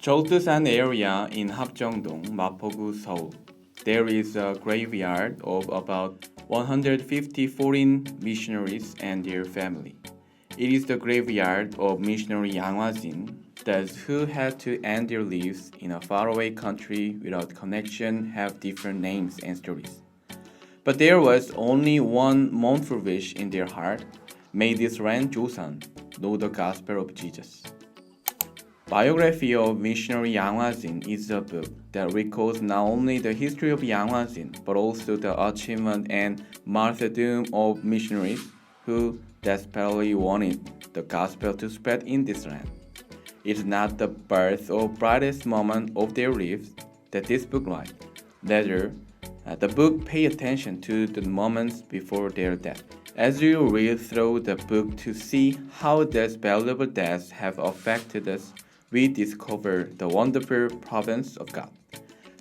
Joltusan area in Hapjeongdong, Mapogu, Seoul. There is a graveyard of about 150 foreign missionaries and their family. It is the graveyard of missionary Yang Hwa-jin, those who had to end their lives in a faraway country without connection have different names and stories. But there was only one mournful wish in their heart. May this land Joseon know the gospel of Jesus. Biography of Missionary Yang Hwa-jin is a book that records not only the history of Yang Hwa-jin, but also the achievement and martyrdom of missionaries who desperately wanted the gospel to spread in this land. It is not the birth or brightest moment of their lives that this book writes. Rather, the book pays attention to the moments before their death. As you read through the book to see how these valuable deaths have affected us, we discover the wonderful providence of God.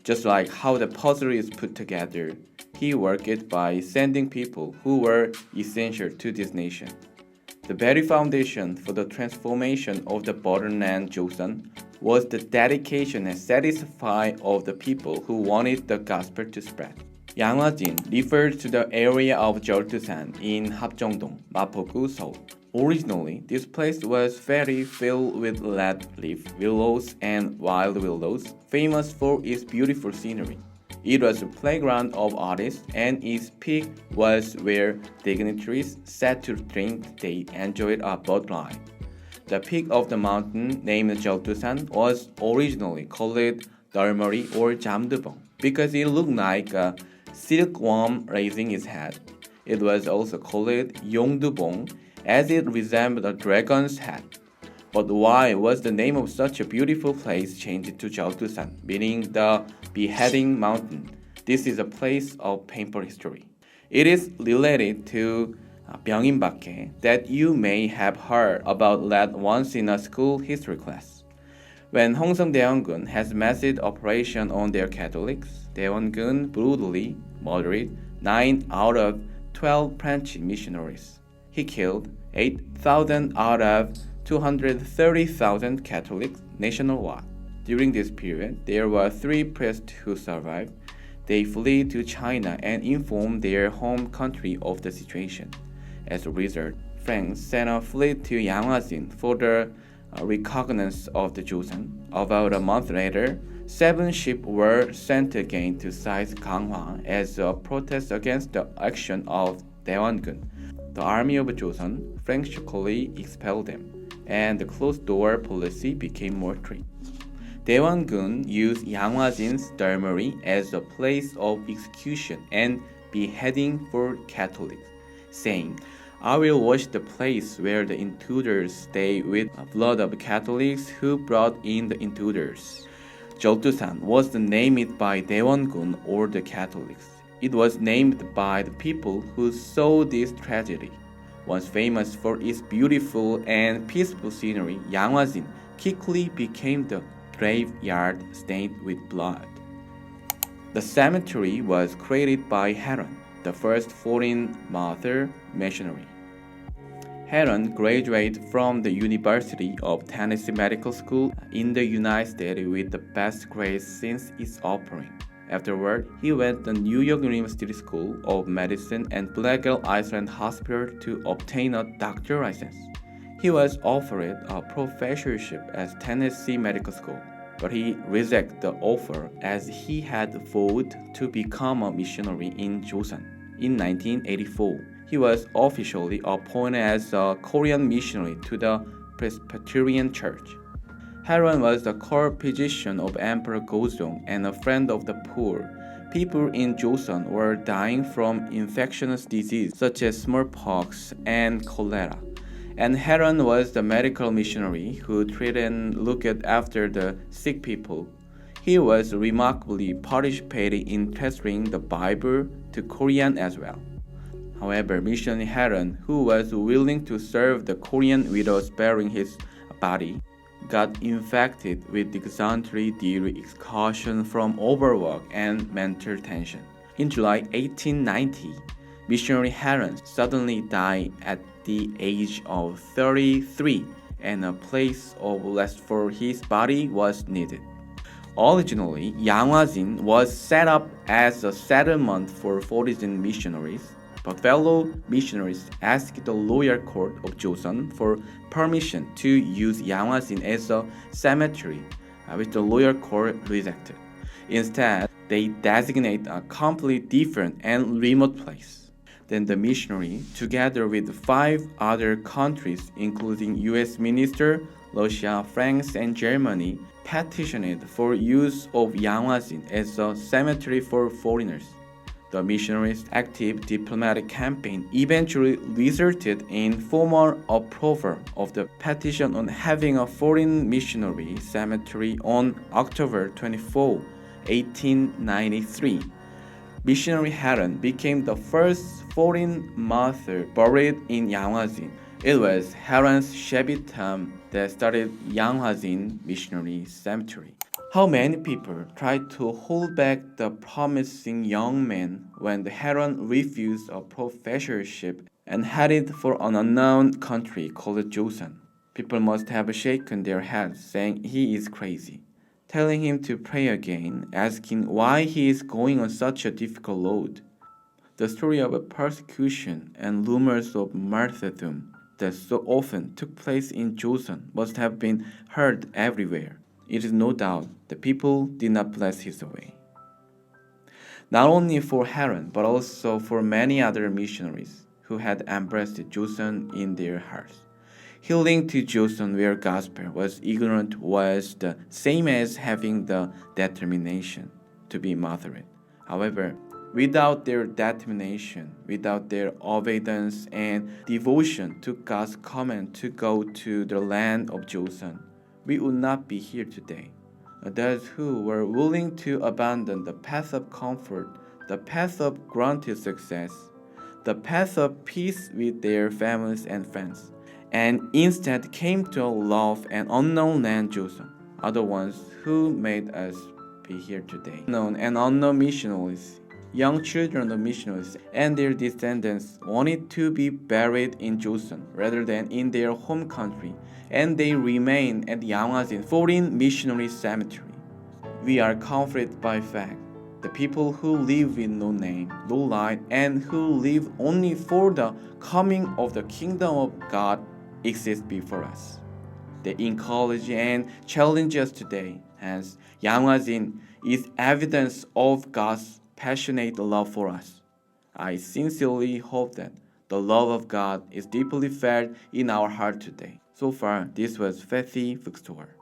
Just like how the puzzle is put together, He worked it by sending people who were essential to this nation. The very foundation for the transformation of the borderland Joseon was the dedication and satisfaction of the people who wanted the gospel to spread. Yang Hwa-jin refers to the area of Joltusan in Hapjeongdong, Mapogu, Seoul. Originally, this place was very filled with red-leaf willows and wild willows, famous for its beautiful scenery. It was a playground of artists, and its peak was where dignitaries sat to drink. They enjoyed a boat ride. The peak of the mountain, named Joltusan, was originally called Dolmori or Jamdubong because it looked like a silkworm raising its head. It was also called Yongdubong as it resembled a dragon's head. But why was the name of such a beautiful place changed to Joltusan, meaning the beheading mountain? This is a place of painful history. It is related to Byungin-bakke that you may have heard about that once in a school history class. When Hongseong Daewon-gun has massive operation on their Catholics, Daewon-gun brutally murdered 9 out of 12 French missionaries. He killed 8,000 out of 230,000 Catholics nationwide. During this period, there were 3 priests who survived. They fled to China and informed their home country of the situation. As a result, France sent a fleet to Yang Hwa-jin for the reconnaissance of the Joseon. About a month later, 7 ships were sent again to seize Ganghwa as a protest against the action of Daewon-gun. The army of Joseon frantically expelled them, and the closed-door policy became more strict. Daewon-gun used Yang Hwa-jin's dormitory as a place of execution and beheading for Catholics, saying, "I will wash the place where the intruders stay with the blood of Catholics who brought in the intruders." Joltusan was named by Daewon-gun or the Catholics. It was named by the people who saw this tragedy. Once famous for its beautiful and peaceful scenery, Yang Hwa-jin quickly became the graveyard stained with blood. The cemetery was created by Heron, the first foreign martyr missionary. Heron graduated from the University of Tennessee Medical School in the United States with the best grades since its opening. Afterward, he went to New York University School of Medicine and Blackwell Island Hospital to obtain a doctorate license. He was offered a professorship at Tennessee Medical School, but he rejected the offer as he had vowed to become a missionary in Joseon. In 1984, he was officially appointed as a Korean missionary to the Presbyterian Church. Heron was the court physician of Emperor Gojong and a friend of the poor. People in Joseon were dying from infectious diseases such as smallpox and cholera, and Heron was the medical missionary who treated and looked after the sick people. He was remarkably participating in translating the Bible to Korean as well. However, missionary Heron, who was willing to serve the Korean without sparing his body, got infected with dysentery due to exhaustion from overwork and mental tension. In July 1890, missionary Heron suddenly died at the age of 33 and a place of rest for his body was needed. Originally, Yanghwazin was set up as a settlement for foreign missionaries, but fellow missionaries asked the royal court of Joseon for permission to use Yanghwazin as a cemetery, which the royal court rejected. Instead, they designate a completely different and remote place. Then the missionary, together with five other countries, including US minister, Russia, France, and Germany, petitioned for use of Yanghwazin as a cemetery for foreigners. The missionaries' active diplomatic campaign eventually resulted in formal approval of the petition on having a foreign missionary cemetery on October 24, 1893. Missionary Haron became the first foreign martyr buried in Yanghwazin. It was Haron's shabby tomb that started Yanghwazin Missionary Cemetery. How many people tried to hold back the promising young man when the Haron refused a professorship and headed for an unknown country called Joseon. People must have shaken their heads, saying he is crazy, telling him to pray again, asking why he is going on such a difficult road. The story of persecution and rumors of martyrdom that so often took place in Joseon must have been heard everywhere. It is no doubt the people did not bless his way. Not only for Haron, but also for many other missionaries who had embraced Joseon in their hearts. Healing to Joseon where gospel was ignorant was the same as having the determination to be martyred. However, without their determination, without their obedience and devotion to God's command to go to the land of Joseon, we would not be here today. Those who were willing to abandon the path of comfort, the path of granted success, the path of peace with their families and friends, and instead came to love an unknown land, Joseon, are the ones who made us be here today. Known and unknown missionaries, young children of missionaries and their descendants wanted to be buried in Joseon rather than in their home country, and they remain at Yanghwazin Foreign Missionary Cemetery. We are comforted by fact the people who live with no name, no light, and who live only for the coming of the kingdom of God exist before us. They encourage and challenge us today. Hence, Yanghwazin is evidence of God's passionate love for us. I sincerely hope that the love of God is deeply felt in our heart today. So far, this was Fathy Bookstore.